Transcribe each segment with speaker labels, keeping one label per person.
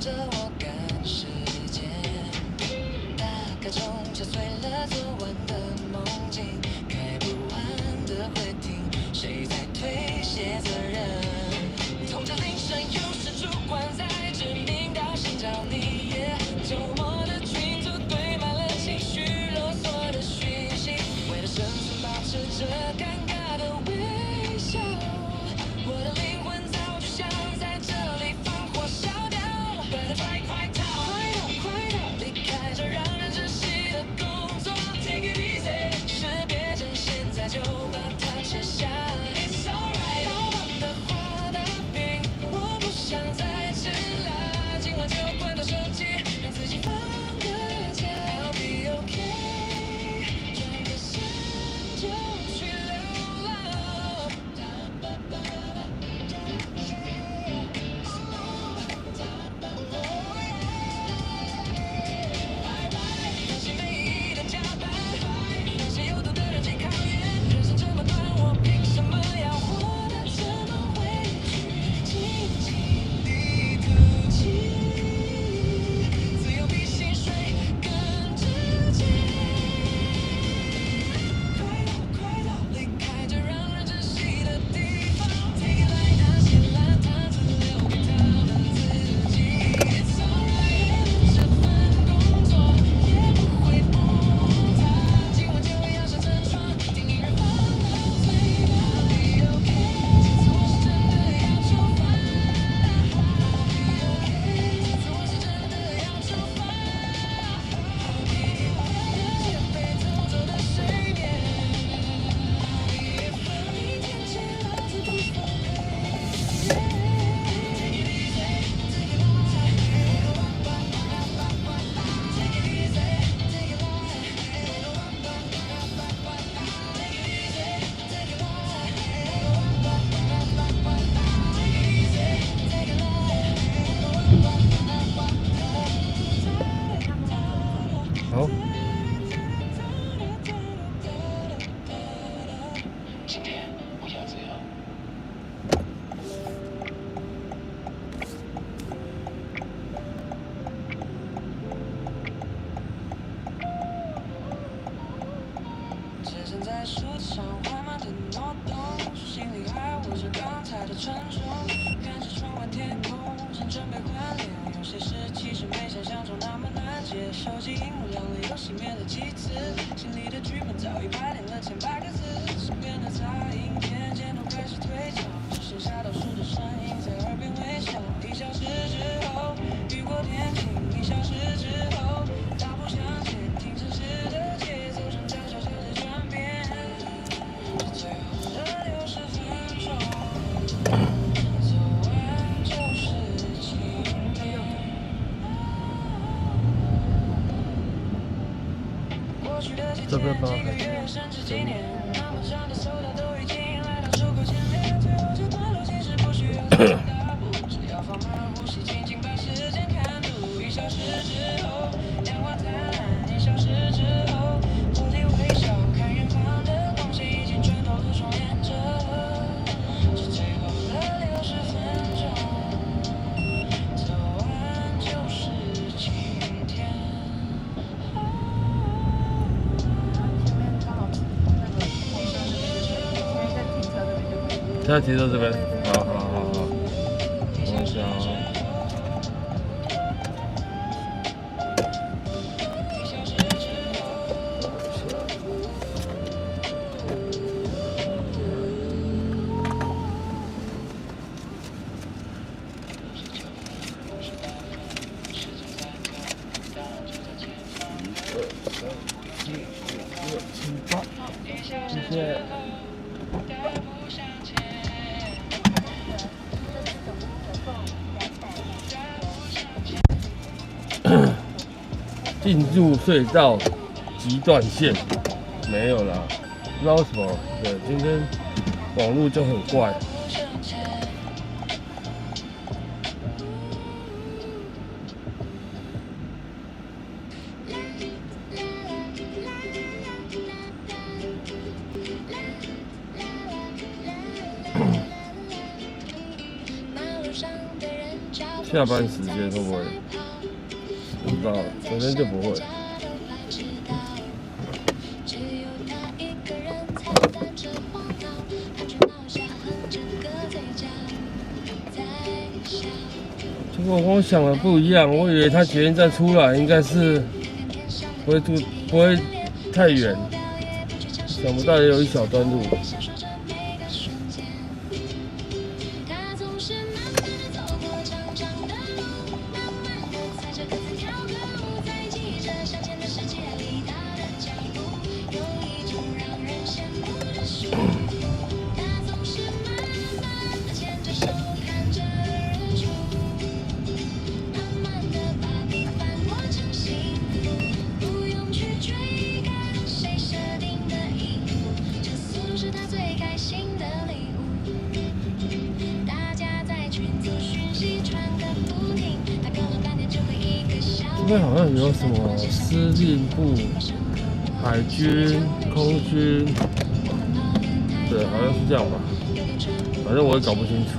Speaker 1: 着我趕時間，大概鐘敲碎了昨晚的夢境，開不完的會停，誰在推卸責任？痛着鈴聲又是主管在致命到尋找你，周末的群組堆滿了情緒勒索的訊息，為了生存保持着尷尬的微笑，我的靈魂早就想在這裡放火燒掉，快逃，離開這讓人窒息的工作 Take it easy， 識別證現在就把它撤下， It's alright， 好棒的畫大餅我不想再吃了，今晚就關掉手機，讓自己放個假 I'll be okay， 轉個身就去流浪，那些沒意義的加班，那些有毒的人際考驗，人生這麼短，我憑什麼要活得這麼委屈？輕輕地吐氣，自由比薪水更直接，快逃，離開這讓人窒息的地方，Take it like 那些爛攤子留給他們自己 It's alright， 這份工作也不會崩塌，今晚就要上車窗，聽音樂放到最大 I'll be okay， 這次我是真的要出發 I'll be okay， 這次我是真的要出發 I'll be okay， 那些被偷走的睡眠 I'll be okay， 明天起老子不奉陪 Take it easy， take it light， Take it easy， take it light， Take it easy， take it light， Take it easy， take it light，
Speaker 2: 好，
Speaker 1: 今天不要这樣。置身在书上缓慢的挪動，心裡還圍着剛才的沉重，看着窗外天空，正準備換臉，有些事其實沒想象中那麼難解，手機螢幕亮了又熄滅了幾次，心裡的劇本早已排練了千百個字，身邊的雜音漸漸都開始退場，只剩下倒數的聲音在耳邊回響，1小時之後雨過天晴，1小時之後大步向前，聽城市的節奏聲悄悄地轉變，這最後的60分鐘，走完就是晴天。過去的幾天、幾個月，甚至幾年，那麼長的手刀都已經來到出口前面，最後這段路其實不需要走大步，只要放慢呼吸，輕輕把時間看度。1小時之後，陽光燦爛；1小時之後，蝴蝶微笑，看遠方的光線已經穿透了雙眼，這是最後的60分鐘，走完就是晴天。
Speaker 2: 现在停到这邊，好，等一下哦。谢谢。进入隧道即斷線，沒有啦，不知道為什麼。對，今天網絡就很怪。
Speaker 1: 马路上的人交
Speaker 2: 下班時間會不會？不知道，昨天就不會。結果跟我想的不一樣，我以為他捷運站出來應該是不會太遠，想不到也有一小段路。这邊好像有什麼司令部、海軍、空軍，對，好像是這樣吧，反正我也搞不清楚。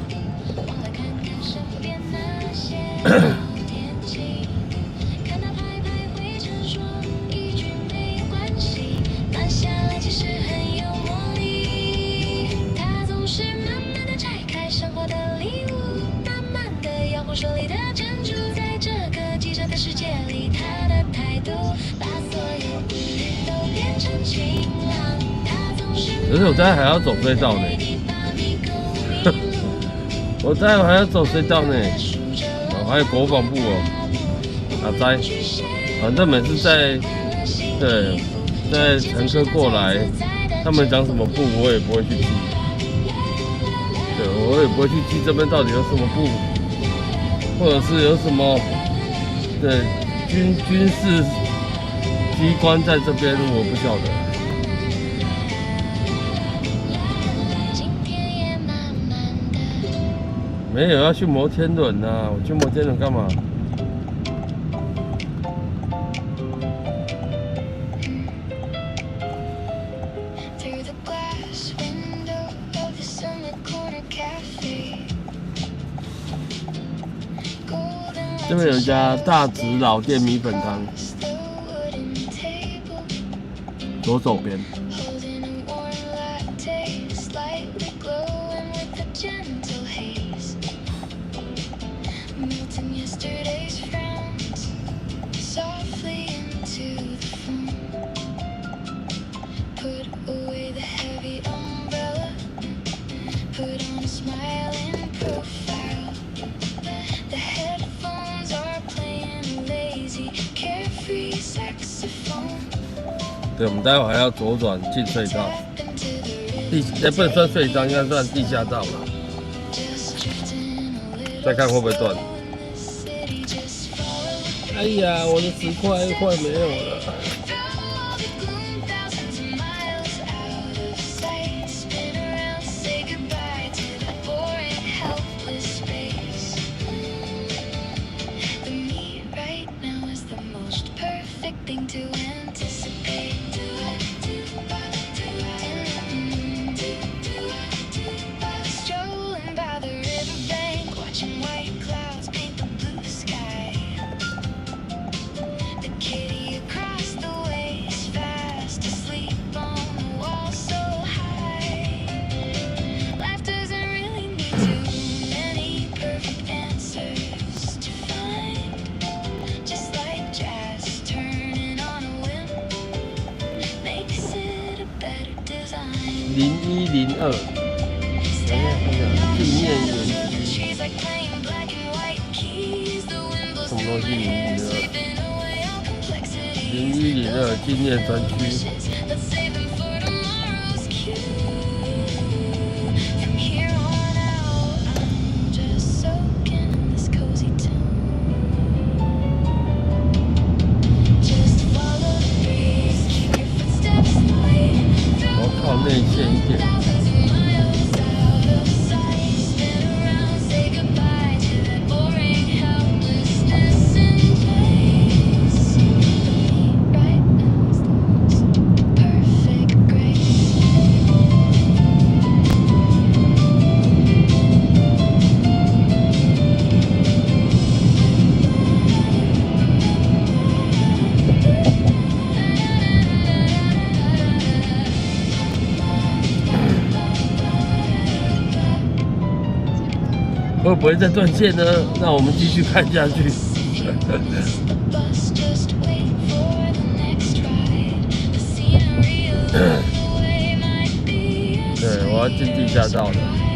Speaker 2: 可是我待会還要走隧道呢，我待會還要走隧道呢，還有國防部哦，反正每次在乘客過來，他們講什麼部我也不會去記，對，我也不會去記這邊到底有什麼部，或者是有什麼對軍事機關在這邊，我不曉得。沒有要去摩天輪啊！我去摩天輪幹嘛？這邊有一家大直老店米粉湯，左手邊。对，我們待會還要左轉進隧道，不能算隧道，應該算地下道吧。再看會不會斷。哎呀，我的10塊快沒有了。0102，纪念园区，什么东西？0102纪念专區。我靠，內線一點。會不會再斷線呢？那我們繼續看下去。對，我要進地下道了。